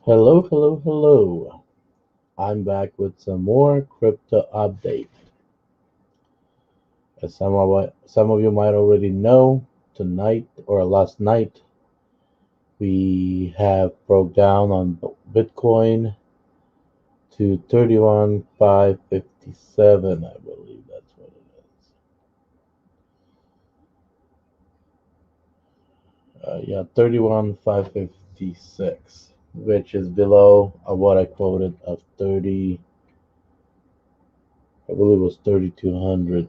Hello, hello, hello. I'm back with some more crypto update. As some of you might already know, tonight or last night we have broke down on Bitcoin to 31,557. I believe that's what it is. Yeah, 31,556, which is below what I quoted of 30. I believe it was 3,200.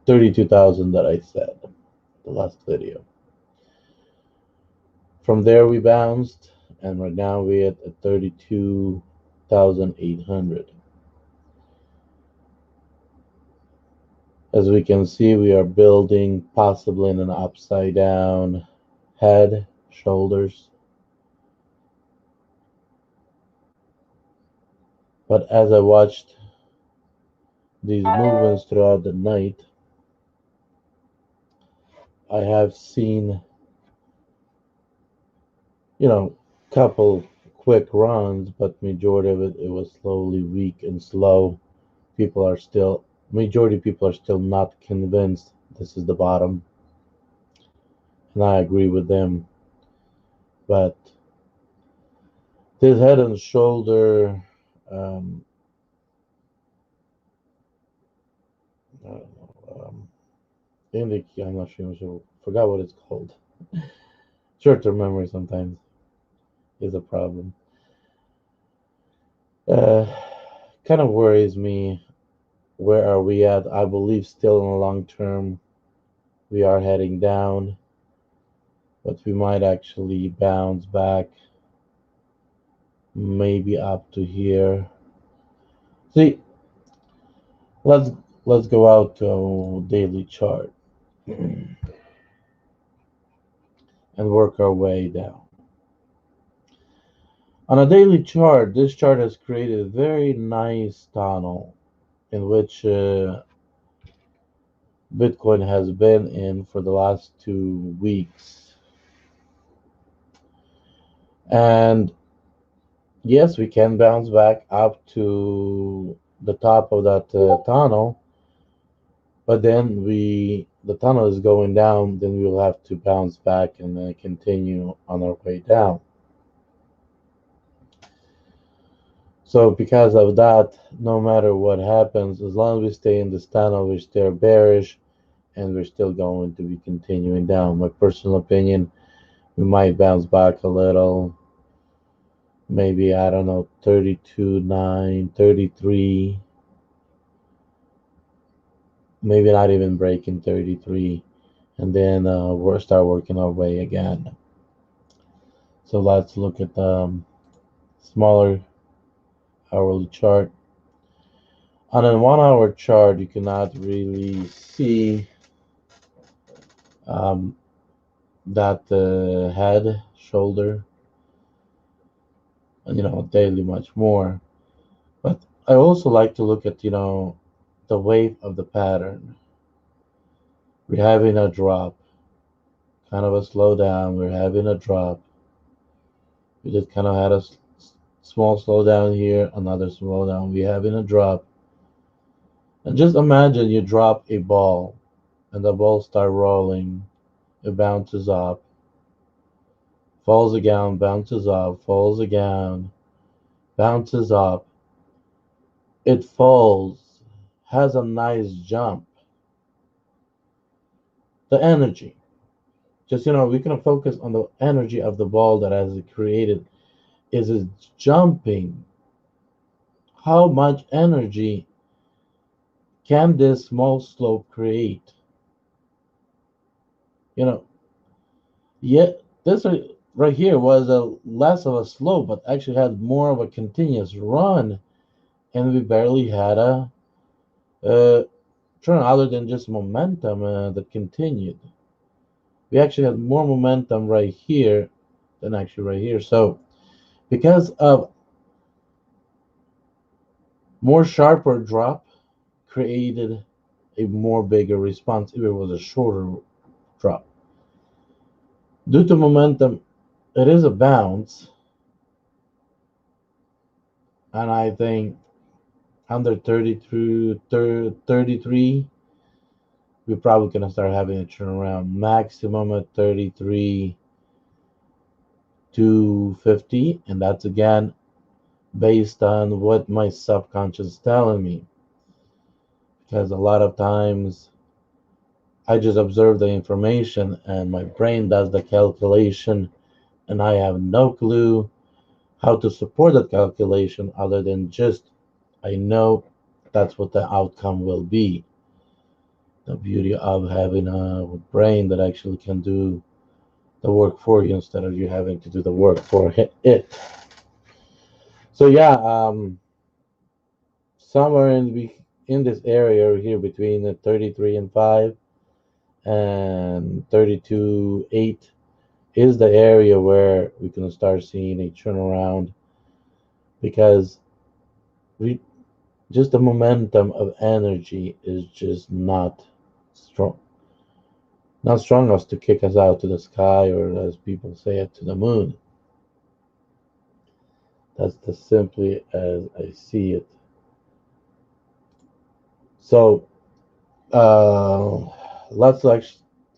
32,000 that I said the last video. From there we bounced, and right now we're at 32,800. As we can see, we are building possibly in an upside down head, shoulders. But as I watched these movements throughout the night, I have seen, couple quick runs, but majority of it was slowly weak and slow. Majority of people are still not convinced this is the bottom, and I agree with them. But this head and shoulder, um, I don't know, I'm not sure, forgot what it's called. Short-term memory sometimes is a problem. Uh, Kind of worries me. Where are we at? I believe still in the long term we are heading down, but we might actually bounce back, maybe up to here. See, let's let's go out to a daily chart and work our way down. On a daily chart, this chart has created a very nice tunnel in which Bitcoin has been in for the last 2 weeks. And yes, we can bounce back up to the top of that tunnel, but then the tunnel is going down, then we'll have to bounce back and continue on our way down. So because of that, no matter what happens, as long as we stay in this tunnel, we're still bearish and we're still going to be continuing down. My personal opinion, we might bounce back a little, maybe, I don't know, 32.9, 33, maybe not even breaking 33, and then we'll start working our way again. So let's look at the smaller hourly chart. On a 1 hour chart, you cannot really see that head, shoulder, and daily much more. But I also like to look at the wave of the pattern. We're having a drop, kind of a slowdown. We're having a drop. We just kind of had a small slowdown here, another slowdown. We're having a drop. And just imagine you drop a ball and the ball start rolling. It bounces up, falls again, bounces up, falls again, bounces up. It falls, has a nice jump. The energy. Just, we can focus on the energy of the ball that has created. Is it jumping? How much energy can this small slope create? Yet this right here was a less of a slope, but actually had more of a continuous run, and we barely had a turn other than just momentum that continued. We actually had more momentum right here than actually right here. So because of more sharper drop created a more bigger response if it was a shorter drop. Due to momentum, it is a bounce, And I think under 33, we're probably going to start having a turnaround. Maximum at 33 to 50. And that's again based on what my subconscious is telling me. Because a lot of times I just observe the information and my brain does the calculation, and I have no clue how to support that calculation other than just I know that's what the outcome will be. The beauty of having a brain that actually can do the work for you instead of you having to do the work for it. So yeah, somewhere in this area here between the 33 and 5 and 32 8 is the area where we can start seeing a turnaround, because we just the momentum of energy is just strong not strong enough to kick us out to the sky, or as people say it, to the moon. That's the simply as I see it. So let's like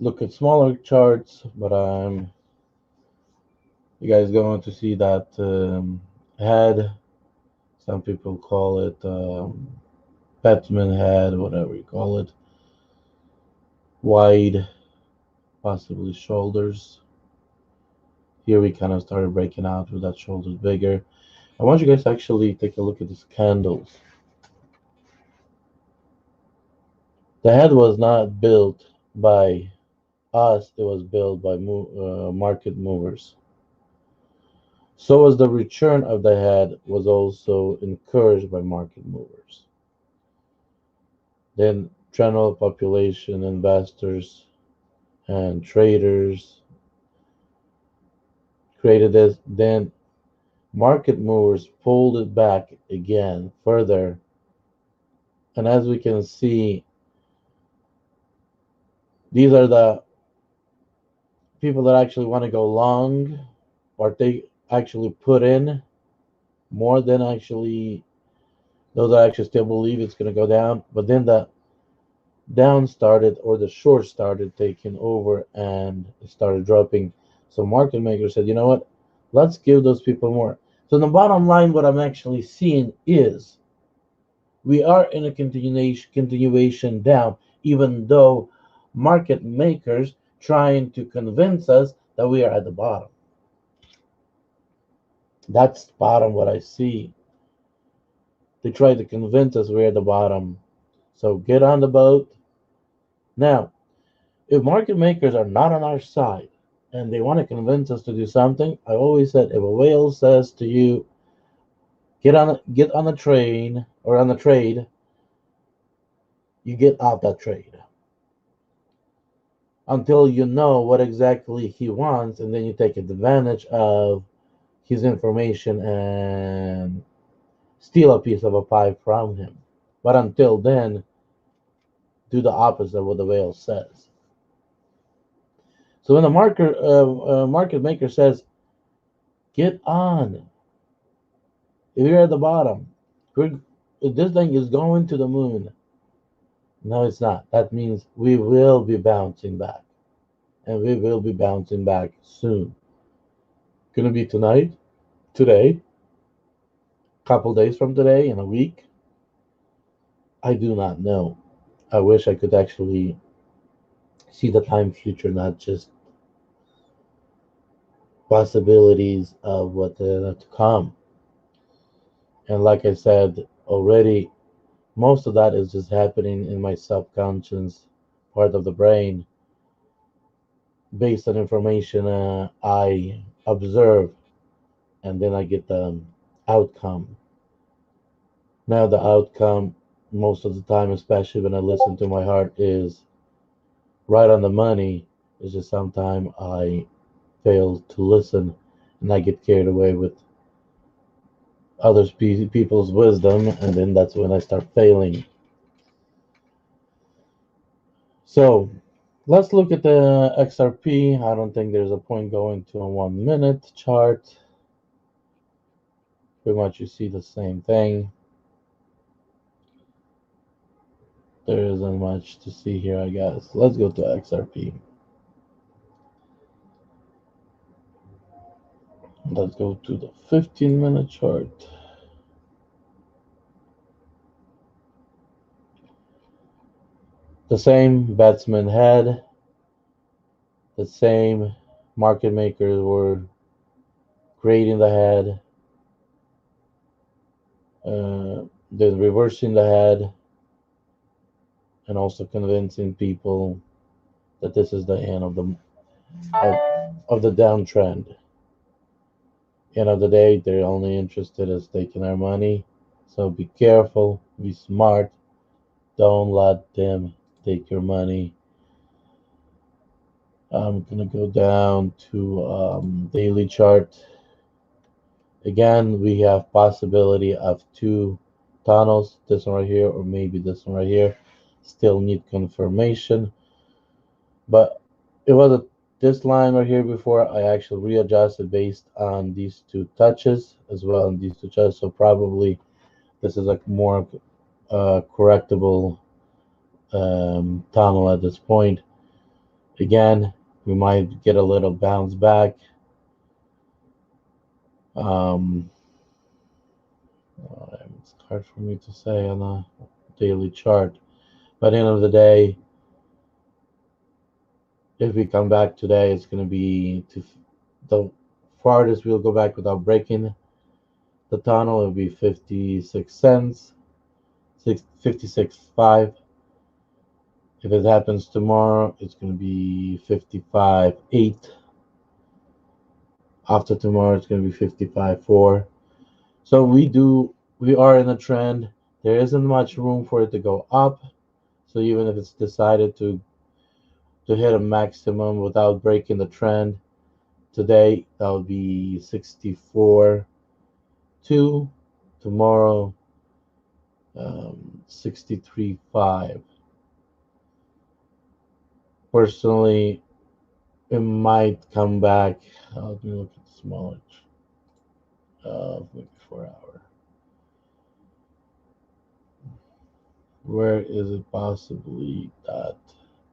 look at smaller charts, but you guys going to see that head. Some people call it Batman head, whatever you call it. Wide, possibly shoulders. Here we kind of started breaking out with that shoulders bigger. I want you guys to actually take a look at these candles. The head was not built by us, it was built by market movers. So as the return of the head was also encouraged by market movers. Then general population, investors, and traders created this. Then market movers pulled it back again further. And as we can see, these are the people that actually want to go long, or they actually put in more than actually those that actually still believe it's going to go down. But then the down started, or the short started taking over, and it started dropping. So market makers said, you know what, let's give those people more. So the bottom line, what I'm actually seeing is we are in a continuation down, even though market makers trying to convince us that we are at the bottom. That's bottom what I see. They try to convince us we're at the bottom. So get on the boat. Now, if market makers are not on our side and they want to convince us to do something, I always said if a whale says to you, get on a train or on a trade, you get off that trade until you know what exactly he wants, and then you take advantage of his information and steal a piece of a pie from him. But until then, do the opposite of what the whale says. So when the market maker says, "Get on," if you're at the bottom, this thing is going to the moon. No, it's not. That means we will be bouncing back, and we will be bouncing back soon. Gonna be tonight, today, couple days from today, in a week. I do not know. I wish I could actually see the time future, not just possibilities of what to come. And like I said already, most of that is just happening in my subconscious part of the brain based on information I observe, and then I get the outcome. Now, the outcome, most of the time, especially when I listen to my heart, is right on the money. It's just sometimes I fail to listen and I get carried away with people's wisdom, and then that's when I start failing. So let's look at the XRP. I don't think there's a point going to a 1 minute chart. Pretty much you see the same thing. There isn't much to see here, I guess. Let's go to XRP. Let's go to the 15-minute chart. The same batsman had, the same market makers were creating the head, then reversing the head, and also convincing people that this is the end of the downtrend. End of the day, they're only interested in taking our money. So be careful, be smart. Don't let them take your money. I'm gonna go down to daily chart. Again, we have possibility of two tunnels, this one right here or maybe this one right here. Still need confirmation, but it was this line right here before. I actually readjusted based on these two touches as well, and these two touches. So probably this is a more correctable tunnel at this point. Again, we might get a little bounce back. It's hard for me to say on a daily chart, but at the end of the day, if we come back today, it's going to be to the farthest we'll go back without breaking the tunnel. It will be 56 cents, 56.5. If it happens tomorrow, it's going to be 55.8. After tomorrow, it's going to be 55.4. So we are in a trend. There isn't much room for it to go up. So even if it's decided to hit a maximum without breaking the trend today, that would be 64.2. Tomorrow, 63.5. Personally, it might come back. Let me look at the smaller, maybe 4 hour. Where is it possibly that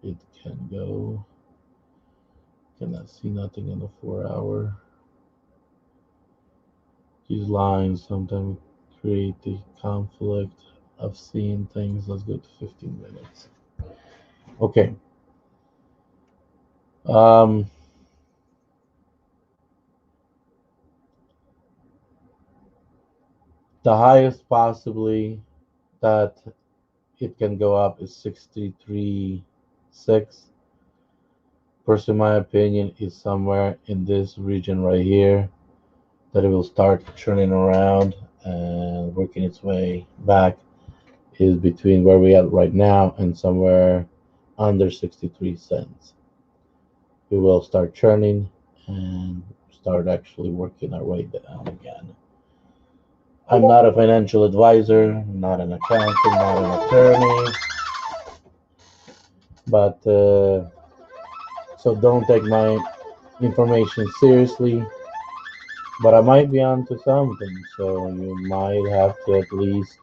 it can go? Cannot see nothing in the 4 hour. These lines sometimes create the conflict of seeing things. Let's go to 15 minutes. Okay. The highest possibly that it can go up is 63.6. Personally, my opinion is somewhere in this region right here that it will start turning around and working its way back, is between where we are right now and somewhere under 63 cents. We will start churning and start actually working our way down again. I'm not a financial advisor, not an accountant, not an attorney, but so don't take my information seriously. But I might be onto something, so you might have to at least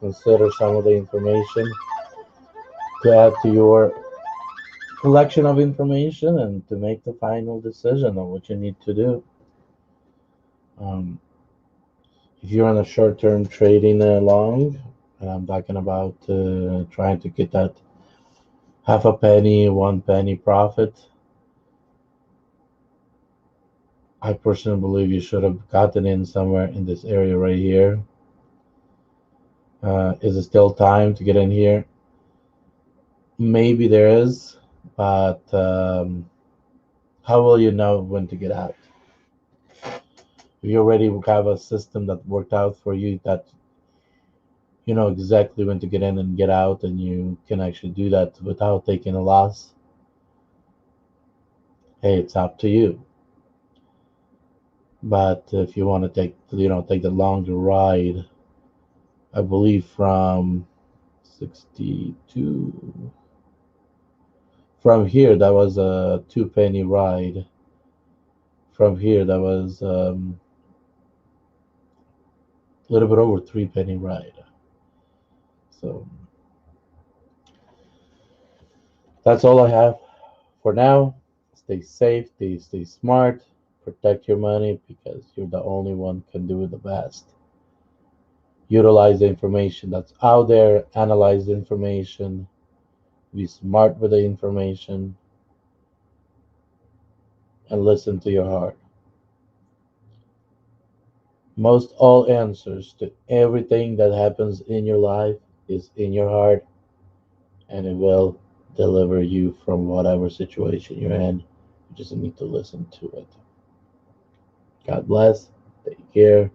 consider some of the information to add to your collection of information and to make the final decision on what you need to do. Um, if you're on a short-term trading long, and I'm talking about trying to get that half a penny, 1 penny profit, I personally believe you should have gotten in somewhere in this area right here. Is it still time to get in here? Maybe there is, but how will you know when to get out? If you already have a system that worked out for you, that you know exactly when to get in and get out, and you can actually do that without taking a loss, hey, it's up to you. But if you want to take the longer ride, I believe from 62 from here that was a 2 penny ride. From here that was a little bit over 3 penny ride. So that's all I have for now. Stay safe, stay smart, protect your money because you're the only one can do it the best. Utilize the information that's out there, analyze the information, be smart with the information, and listen to your heart. Most all answers to everything that happens in your life is in your heart, and it will deliver you from whatever situation you're in. You just need to listen to it. God bless. Take care.